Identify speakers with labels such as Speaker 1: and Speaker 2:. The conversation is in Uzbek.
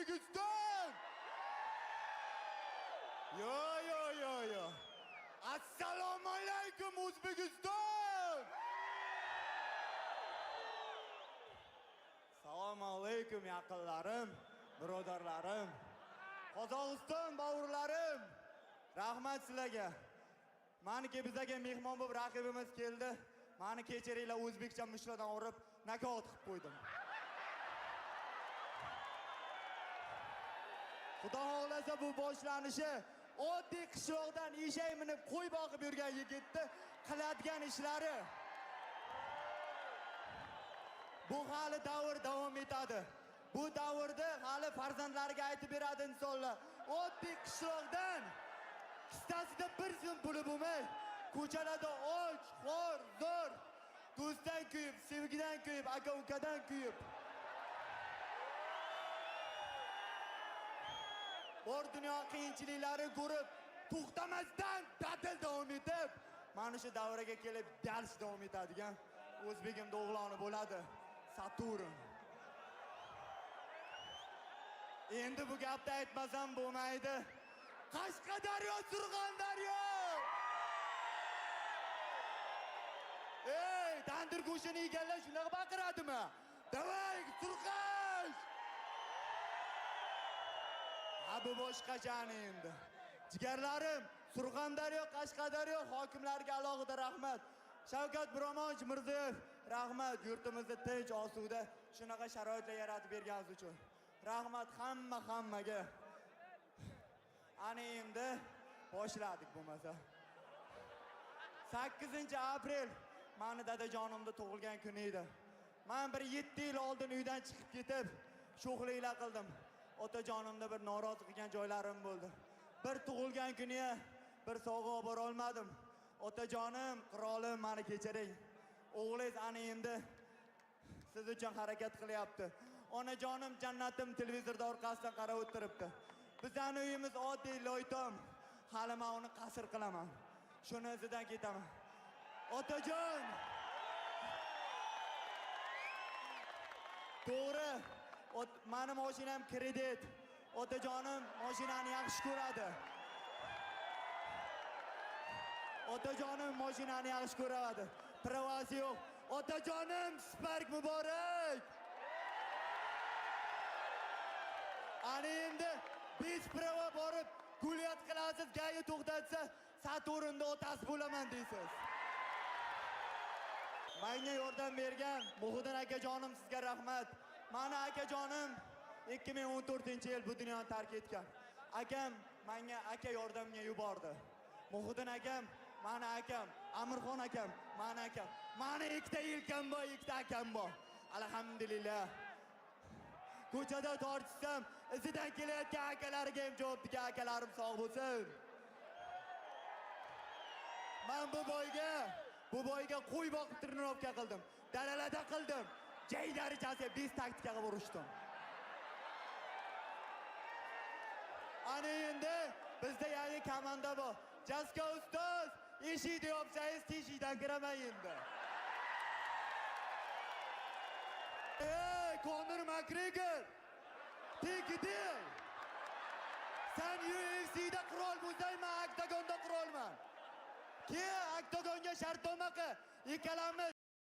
Speaker 1: O'zbekiston! Yo. Assalomu alaykum O'zbekiston! Assalomu alaykum yaqinlarim, birodarlarim. Qozog'iston bavurlarim. Rahmat sizlarga. Meniki bizga mehmon bo'lib raqibimiz keldi. Meni kechiringlar, o'zbekcha mushlardan urib, nokaut qilib qo'ydim. Xudo xolasa bu boshlanishi oddiy qishloqdan eshak minib qo'y boqib yurgan yigitni qiladigan ishlari. Bu hali davr davom etadi. Bu davrda hali farzandlariga aytib beradi insonlar. Oddiy qishloqdan kistasida bir so'm puli bo'lmay, ko'chalarda och, xor, zo'r, do'stdan kuyib, sevgidan kuyib, aka-ukadan kuyib. Bor dunyo qiyinchiliklari ko'rib, to'xtamasdan dadil davom etib, mana shu davraga kelib dars davom etadigan o'zbegimda o'g'loni bo'ladi. Saturn. Endi bu gapni aytmasam bo'lmaydi. Qashqadaryo, Surxondaryo! Ey, tandir go'shtini yeganlar shunaqa baqiradimi? Davay, Surxondaryo! Ha, bu boshqachani endi. Jigarlarim, Surxondaryo, Qashqadaryo hokimlariga alohida rahmat. Shavkat Miromonovich Mirziyoyev, rahmat yurtimizda tinch, osuda shunaqa sharoitlar yaratib berganingiz uchun. Rahmat hammaga. Ana endi boshladik bo'lmasa. 8-aprel meni dadajonimning tug'ilgan kuni edi. Men bir 7 yil oldin uydan chiqib ketib, sho'xliklar qildim. Otajonimda bir norozi qilgan joylarim bo'ldi. Bir tug'ilgan kuniga bir sovg'a olib bora olmadim. Otajonim, qirolim, meni kechiring. O'g'lingiz ana endi siz uchun harakat qilyapti. Onajonim, jannatim televizorda orqasidan qarab o'tiribdi. Bizning uyimiz oddiy loytom. Hali men uni qasr qilaman. Shuni izidan ketaman. Otajon! To'g'ri, meni mashinam kredit. Otajonim mashinani yaxshi ko'radi. Otajonim mashinani yaxshi ko'radi. Pravasi yo'q. Otajonim, Spark muborak! Ana endi 5 prava borib kulyat qilasiz, g'ayni to'xtatsa, Saturnda otasi bo'laman deysiz. Menga yordam bergan Muhiddin akajonim, sizga rahmat. Meni akajonim 2014-yil bu dunyoni tark etgan. Akam menga aka yordamga yubordi. Muhiddin akam, meni akam, Amirxon akam, meni akam. Meni ikkita yelkam bor, ikkita akam bor. Alhamdulillah. Ko'chada tortishsam, izidan kelayotgan akalariga ham javob bergan akalarim sog' bo'lsin. Men bu boyga qo'y boqib trenirovka qildim. Dalalarda qildim. Jay darajasiga 5 taktikaga urishdim. Ana endi bizda yangi komanda bor. Jaska ustoz, eshikni yopsangiz teshikdan kiraman endi. Ey, Conor McGregor! Tegdi! Sen UFC'da qirol bo'lsang, men oktagonda qirolman. Ke, oktagonga shartnoma qil. Ikkalamiz